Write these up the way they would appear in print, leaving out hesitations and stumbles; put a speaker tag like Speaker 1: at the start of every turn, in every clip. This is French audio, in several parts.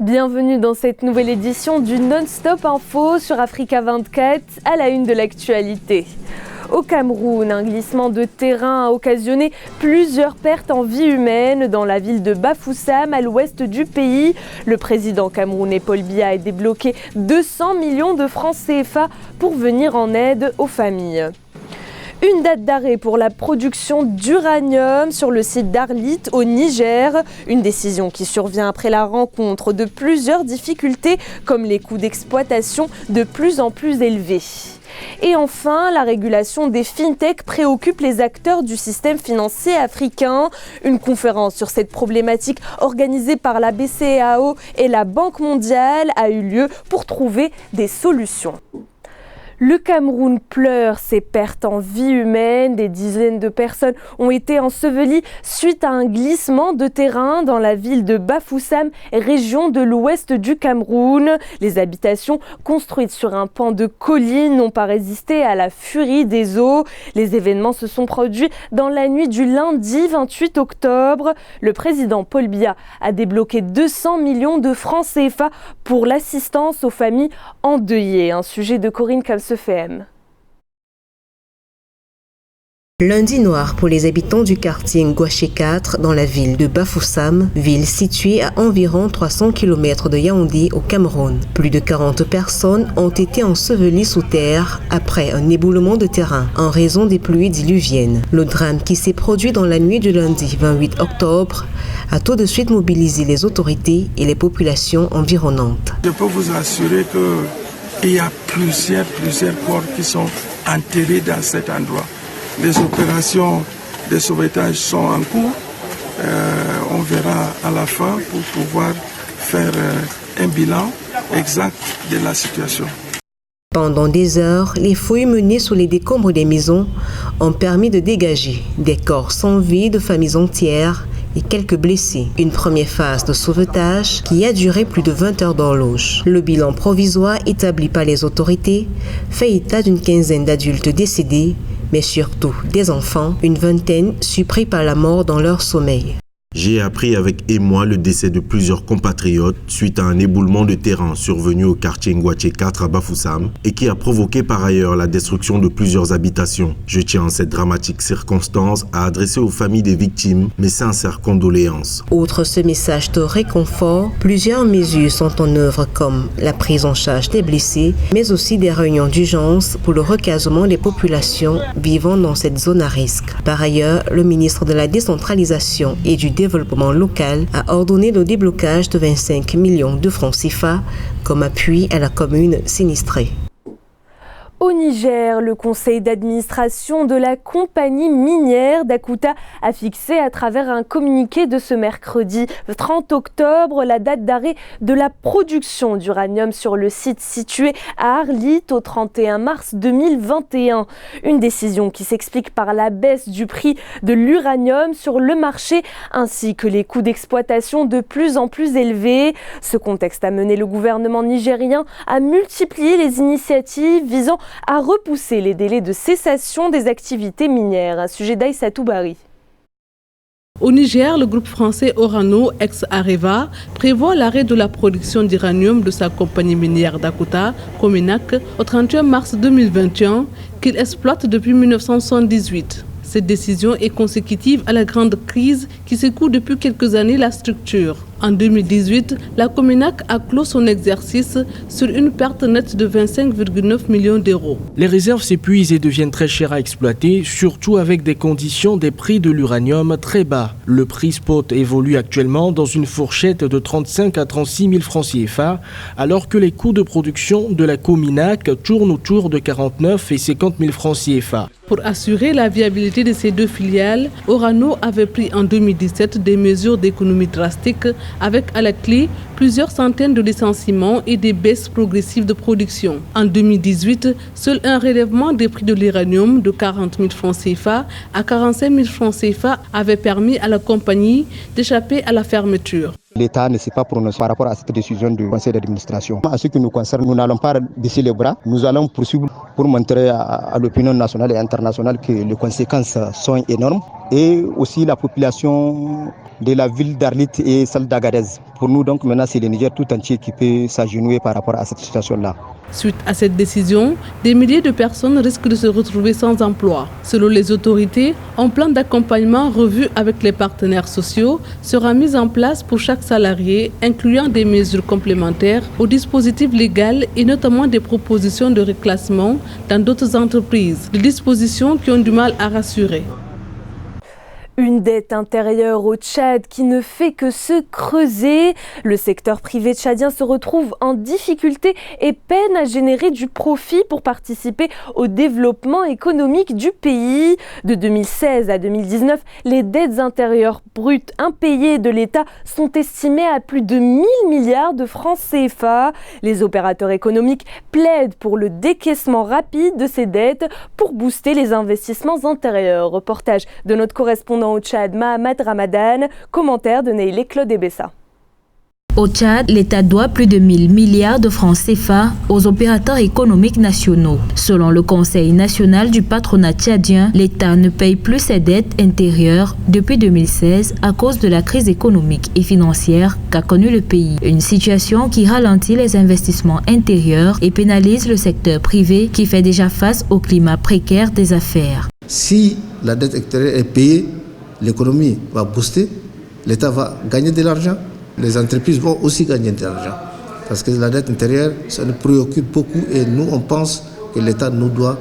Speaker 1: Bienvenue dans cette nouvelle édition du Non-Stop Info sur Africa 24 à la une de l'actualité. Au Cameroun, un glissement de terrain a occasionné plusieurs pertes en vie humaine dans la ville de Bafoussam à l'ouest du pays. Le président camerounais Paul Biya a débloqué 200 millions de francs CFA pour venir en aide aux familles. Une date d'arrêt pour la production d'uranium sur le site d'Arlit au Niger. Une décision qui survient après la rencontre de plusieurs difficultés comme les coûts d'exploitation de plus en plus élevés. Et enfin, la régulation des fintech préoccupe les acteurs du système financier africain. Une conférence sur cette problématique organisée par la BCEAO et la Banque mondiale a eu lieu pour trouver des solutions. Le Cameroun pleure ses pertes en vie humaine. Des dizaines de personnes ont été ensevelies suite à un glissement de terrain dans la ville de Bafoussam, région de l'ouest du Cameroun. Les habitations construites sur un pan de collines n'ont pas résisté à la furie des eaux. Les événements se sont produits dans la nuit du lundi 28 octobre. Le président Paul Biya a débloqué 200 millions de francs CFA pour l'assistance aux familles endeuillées. Un sujet de Corinne Kamsefem.
Speaker 2: Lundi noir pour les habitants du quartier Ngouaché 4 dans la ville de Bafoussam, ville située à environ 300 km de Yaoundé au Cameroun. Plus de 40 personnes ont été ensevelies sous terre après un éboulement de terrain en raison des pluies diluviennes. Le drame qui s'est produit dans la nuit du lundi 28 octobre a tout de suite mobilisé les autorités et les populations environnantes.
Speaker 3: Je peux vous assurer qu'il y a plusieurs corps qui sont enterrés dans cet endroit. Les opérations de sauvetage sont en cours. On verra à la fin pour pouvoir faire un bilan exact de la situation.
Speaker 2: Pendant des heures, les fouilles menées sous les décombres des maisons ont permis de dégager des corps sans vie de familles entières et quelques blessés. Une première phase de sauvetage qui a duré plus de 20 heures d'horloge. Le bilan provisoire établi par les autorités fait état d'une quinzaine d'adultes décédés, mais surtout des enfants, une vingtaine surpris par la mort dans leur sommeil.
Speaker 4: J'ai appris avec émoi le décès de plusieurs compatriotes suite à un éboulement de terrain survenu au quartier Ngouaché 4 à Bafoussam et qui a provoqué par ailleurs la destruction de plusieurs habitations. Je tiens en cette dramatique circonstance à adresser aux familles des victimes mes sincères condoléances.
Speaker 2: Outre ce message de réconfort, plusieurs mesures sont en œuvre comme la prise en charge des blessés, mais aussi des réunions d'urgence pour le recasement des populations vivant dans cette zone à risque. Par ailleurs, le ministre de la Décentralisation et du Développement local a ordonné le déblocage de 25 millions de francs CFA comme appui à la commune sinistrée.
Speaker 1: Au Niger, le conseil d'administration de la compagnie minière d'Akuta a fixé à travers un communiqué de ce mercredi 30 octobre la date d'arrêt de la production d'uranium sur le site situé à Arlit au 31 mars 2021. Une décision qui s'explique par la baisse du prix de l'uranium sur le marché ainsi que les coûts d'exploitation de plus en plus élevés. Ce contexte a mené le gouvernement nigérien à multiplier les initiatives visant à repousser les délais de cessation des activités minières. Un sujet d'Aïssatou Bari.
Speaker 5: Au Niger, le groupe français Orano, ex-Areva, prévoit l'arrêt de la production d'uranium de sa compagnie minière d'Akuta, Cominac, au 31 mars 2021, qu'il exploite depuis 1978. Cette décision est consécutive à la grande crise qui secoue depuis quelques années la structure. En 2018, la Cominac a clos son exercice sur une perte nette de 25,9 millions d'euros.
Speaker 6: Les réserves s'épuisent et deviennent très chères à exploiter, surtout avec des conditions des prix de l'uranium très bas. Le prix spot évolue actuellement dans une fourchette de 35 à 36 000 francs CFA, alors que les coûts de production de la Cominac tournent autour de 49 et 50 000 francs CFA.
Speaker 5: Pour assurer la viabilité de ces deux filiales, Orano avait pris en 2017 des mesures d'économie drastiques avec à la clé plusieurs centaines de licenciements et des baisses progressives de production. En 2018, seul un relèvement des prix de l'uranium de 40 000 francs CFA à 45 000 francs CFA avait permis à la compagnie d'échapper à la fermeture.
Speaker 7: L'État ne s'est pas prononcé par rapport à cette décision du conseil d'administration. En ce qui nous concerne, nous n'allons pas baisser les bras. Nous allons poursuivre pour montrer à l'opinion nationale et internationale que les conséquences sont énormes. Et aussi la population de la ville d'Arlit et celle d'Agadez. Pour nous, donc, maintenant, c'est le Niger tout entier qui peut s'agenouiller par rapport à cette situation-là.
Speaker 5: Suite à cette décision, des milliers de personnes risquent de se retrouver sans emploi. Selon les autorités, un plan d'accompagnement revu avec les partenaires sociaux sera mis en place pour chaque salarié, incluant des mesures complémentaires au dispositif légal et notamment des propositions de reclassement dans d'autres entreprises. Des dispositions qui ont du mal à rassurer.
Speaker 1: Une dette intérieure au Tchad qui ne fait que se creuser. Le secteur privé tchadien se retrouve en difficulté et peine à générer du profit pour participer au développement économique du pays. De 2016 à 2019, les dettes intérieures brutes impayées de l'État sont estimées à plus de 1000 milliards de francs CFA. Les opérateurs économiques plaident pour le décaissement rapide de ces dettes pour booster les investissements intérieurs. Reportage de notre correspondant au Tchad, Mahamad Ramadan, commentaire de Neilé Claude Ebessa.
Speaker 8: Au Tchad, l'État doit plus de 1000 milliards de francs CFA aux opérateurs économiques nationaux. Selon le Conseil national du patronat tchadien, l'État ne paye plus ses dettes intérieures depuis 2016 à cause de la crise économique et financière qu'a connue le pays. Une situation qui ralentit les investissements intérieurs et pénalise le secteur privé qui fait déjà face au climat précaire des affaires.
Speaker 9: Si la dette extérieure est payée, l'économie va booster, l'État va gagner de l'argent, les entreprises vont aussi gagner de l'argent. Parce que la dette intérieure, ça nous préoccupe beaucoup et nous, on pense que l'État nous doit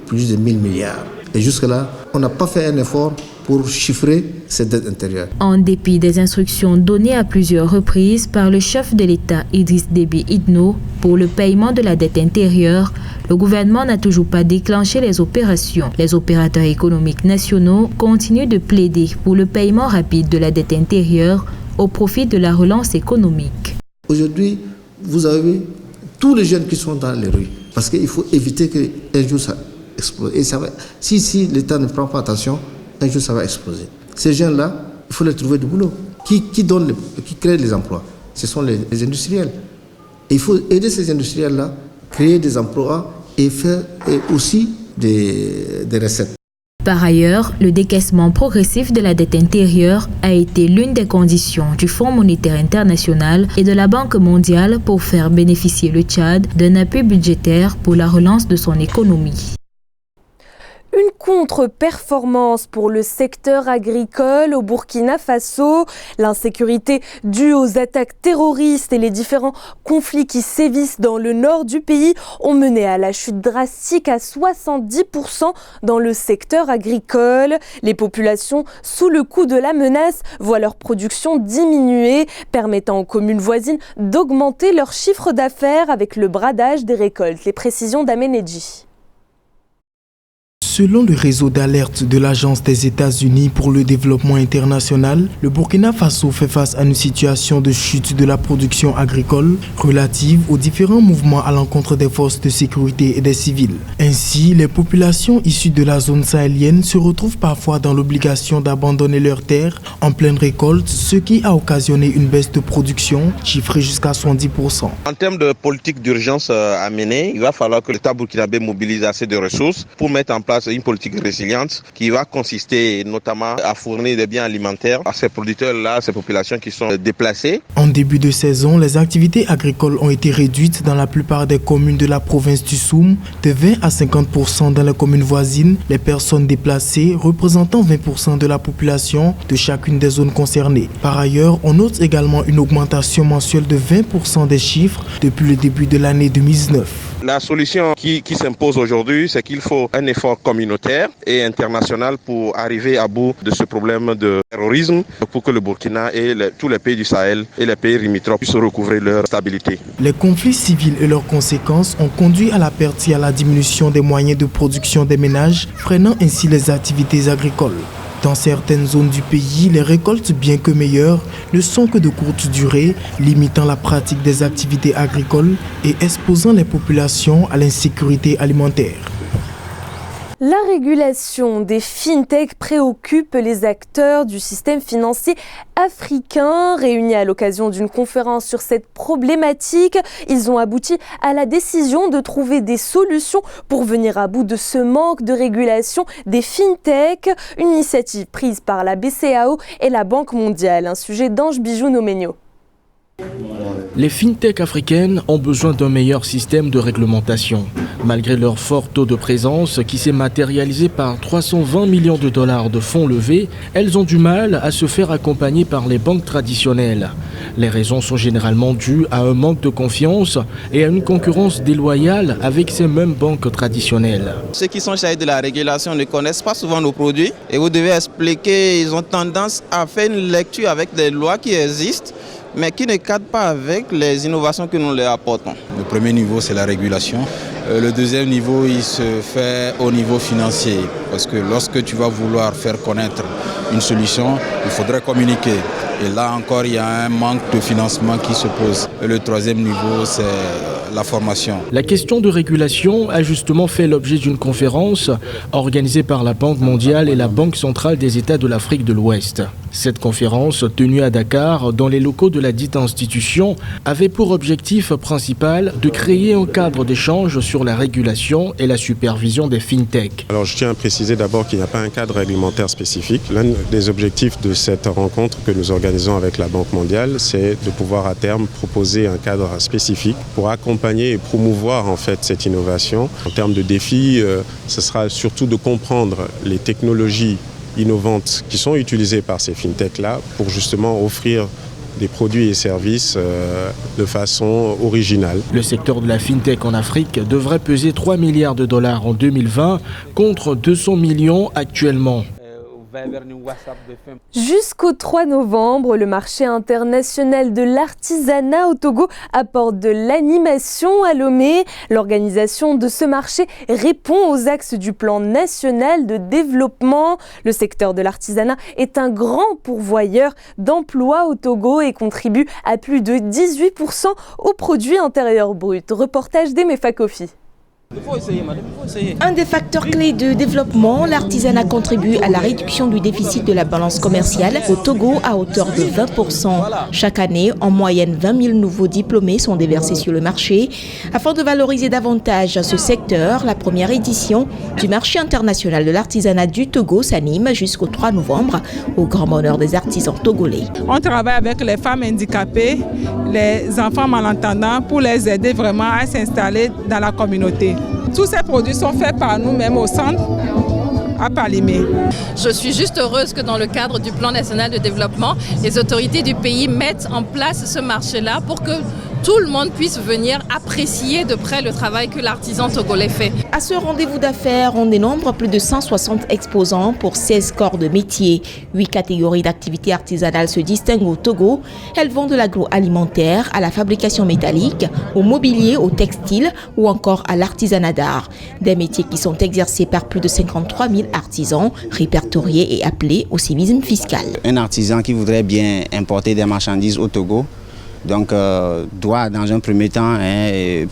Speaker 9: plus de 1000 milliards. Et jusque-là, on n'a pas fait un effort pour chiffrer cette dette intérieure.
Speaker 8: En dépit des instructions données à plusieurs reprises par le chef de l'État Idriss Déby Itno pour le paiement de la dette intérieure, le gouvernement n'a toujours pas déclenché les opérations. Les opérateurs économiques nationaux continuent de plaider pour le paiement rapide de la dette intérieure au profit de la relance économique.
Speaker 9: Aujourd'hui, vous avez tous les jeunes qui sont dans les rues parce qu'il faut éviter qu'un jour ça explose. Et ça va, si l'État ne prend pas attention, un jour ça va exploser. Ces jeunes-là, il faut leur trouver du boulot. Qui crée les emplois? Ce sont les industriels. Et il faut aider ces industriels-là, créer des emplois et faire aussi des recettes.
Speaker 8: Par ailleurs, le décaissement progressif de la dette intérieure a été l'une des conditions du Fonds monétaire international et de la Banque mondiale pour faire bénéficier le Tchad d'un appui budgétaire pour la relance de son économie.
Speaker 1: Une contre-performance pour le secteur agricole au Burkina Faso. L'insécurité due aux attaques terroristes et les différents conflits qui sévissent dans le nord du pays ont mené à la chute drastique à 70% dans le secteur agricole. Les populations, sous le coup de la menace, voient leur production diminuer, permettant aux communes voisines d'augmenter leur chiffre d'affaires avec le bradage des récoltes. Les précisions d'Amenedji.
Speaker 6: Selon le réseau d'alerte de l'Agence des États-Unis pour le développement international, le Burkina Faso fait face à une situation de chute de la production agricole relative aux différents mouvements à l'encontre des forces de sécurité et des civils. Ainsi, les populations issues de la zone sahélienne se retrouvent parfois dans l'obligation d'abandonner leurs terres en pleine récolte, ce qui a occasionné une baisse de production chiffrée jusqu'à 70%.
Speaker 10: En termes de politique d'urgence à mener, il va falloir que l'État burkinabé mobilise assez de ressources pour mettre en place une politique résiliente qui va consister notamment à fournir des biens alimentaires à ces producteurs-là, ces populations qui sont déplacées.
Speaker 6: En début de saison, les activités agricoles ont été réduites dans la plupart des communes de la province du Soum, de 20 à 50% dans les communes voisines, les personnes déplacées représentant 20% de la population de chacune des zones concernées. Par ailleurs, on note également une augmentation mensuelle de 20% des chiffres depuis le début de l'année 2019.
Speaker 10: La solution qui s'impose aujourd'hui, c'est qu'il faut un effort communautaire et international pour arriver à bout de ce problème de terrorisme, pour que le Burkina et tous les pays du Sahel et les pays limitrophes puissent recouvrer leur stabilité.
Speaker 6: Les conflits civils et leurs conséquences ont conduit à la perte et à la diminution des moyens de production des ménages, freinant ainsi les activités agricoles. Dans certaines zones du pays, les récoltes, bien que meilleures, ne sont que de courte durée, limitant la pratique des activités agricoles et exposant les populations à l'insécurité alimentaire.
Speaker 1: La régulation des fintech préoccupe les acteurs du système financier africain. Réunis à l'occasion d'une conférence sur cette problématique, ils ont abouti à la décision de trouver des solutions pour venir à bout de ce manque de régulation des fintech. Une initiative prise par la BCAO et la Banque mondiale. Un sujet d'Ange Bijou-Nomenio.
Speaker 6: Les fintech africaines ont besoin d'un meilleur système de réglementation. Malgré leur fort taux de présence qui s'est matérialisé par 320 millions de dollars de fonds levés, elles ont du mal à se faire accompagner par les banques traditionnelles. Les raisons sont généralement dues à un manque de confiance et à une concurrence déloyale avec ces mêmes banques traditionnelles.
Speaker 11: Ceux qui sont chargés de la régulation ne connaissent pas souvent nos produits et vous devez expliquer, ils ont tendance à faire une lecture avec des lois qui existent, mais qui ne cadrent pas avec les innovations que nous leur apportons.
Speaker 12: Le premier niveau, c'est la régulation. Le deuxième niveau, il se fait au niveau financier. Parce que lorsque tu vas vouloir faire connaître une solution, il faudrait communiquer. Et là encore, il y a un manque de financement qui se pose. Et le troisième niveau, c'est la formation.
Speaker 6: La question de régulation a justement fait l'objet d'une conférence organisée par la Banque mondiale et la Banque centrale des États de l'Afrique de l'Ouest. Cette conférence, tenue à Dakar, dans les locaux de la dite institution, avait pour objectif principal de créer un cadre d'échange sur la régulation et la supervision des fintech.
Speaker 13: Alors je tiens à préciser d'abord qu'il n'y a pas un cadre réglementaire spécifique. L'un des objectifs de cette rencontre que nous organisons avec la Banque mondiale, c'est de pouvoir à terme proposer un cadre spécifique pour accompagner et promouvoir en fait cette innovation. En termes de défis, ce sera surtout de comprendre les technologies innovantes qui sont utilisées par ces fintechs-là pour justement offrir des produits et services de façon originale.
Speaker 6: Le secteur de la fintech en Afrique devrait peser 3 milliards de dollars en 2020 contre 200 millions actuellement.
Speaker 1: Jusqu'au 3 novembre, le marché international de l'artisanat au Togo apporte de l'animation à Lomé. L'organisation de ce marché répond aux axes du plan national de développement. Le secteur de l'artisanat est un grand pourvoyeur d'emplois au Togo et contribue à plus de 18% au produit intérieur brut. Reportage d'Emefa Kofi.
Speaker 14: Un des facteurs clés de développement, l'artisanat contribue à la réduction du déficit de la balance commerciale au Togo à hauteur de 20%. Chaque année, en moyenne, 20 000 nouveaux diplômés sont déversés sur le marché. Afin de valoriser davantage ce secteur, la première édition du marché international de l'artisanat du Togo s'anime jusqu'au 3 novembre, au grand bonheur des artisans togolais.
Speaker 15: On travaille avec les femmes handicapées, les enfants malentendants pour les aider vraiment à s'installer dans la communauté. Tous ces produits sont faits par nous-mêmes au centre à Palimé.
Speaker 16: Je suis juste heureuse que dans le cadre du plan national de développement, les autorités du pays mettent en place ce marché-là pour que tout le monde puisse venir apprécier de près le travail que l'artisan togolais fait.
Speaker 14: À ce rendez-vous d'affaires, on dénombre plus de 160 exposants pour 16 corps de métiers. 8 catégories d'activités artisanales se distinguent au Togo. Elles vont de l'agroalimentaire à la fabrication métallique, au mobilier, au textile ou encore à l'artisanat d'art. Des métiers qui sont exercés par plus de 53 000 artisans, répertoriés et appelés au civisme fiscal.
Speaker 17: Un artisan qui voudrait bien importer des marchandises au Togo, donc doit dans un premier temps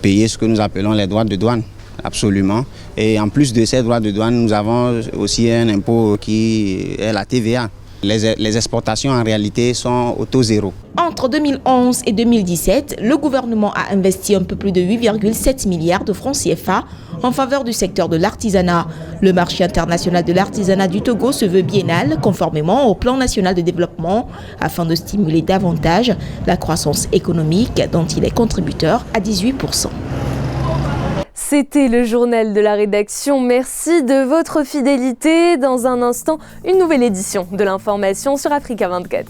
Speaker 17: payer ce que nous appelons les droits de douane, absolument. Et en plus de ces droits de douane, nous avons aussi un impôt qui est la TVA. Les exportations en réalité sont au taux zéro.
Speaker 14: Entre 2011 et 2017, le gouvernement a investi un peu plus de 8,7 milliards de francs CFA en faveur du secteur de l'artisanat. Le marché international de l'artisanat du Togo se veut biennal, conformément au plan national de développement, afin de stimuler davantage la croissance économique dont il est contributeur à 18%.
Speaker 1: C'était le journal de la rédaction. Merci de votre fidélité. Dans un instant, une nouvelle édition de l'information sur Africa 24.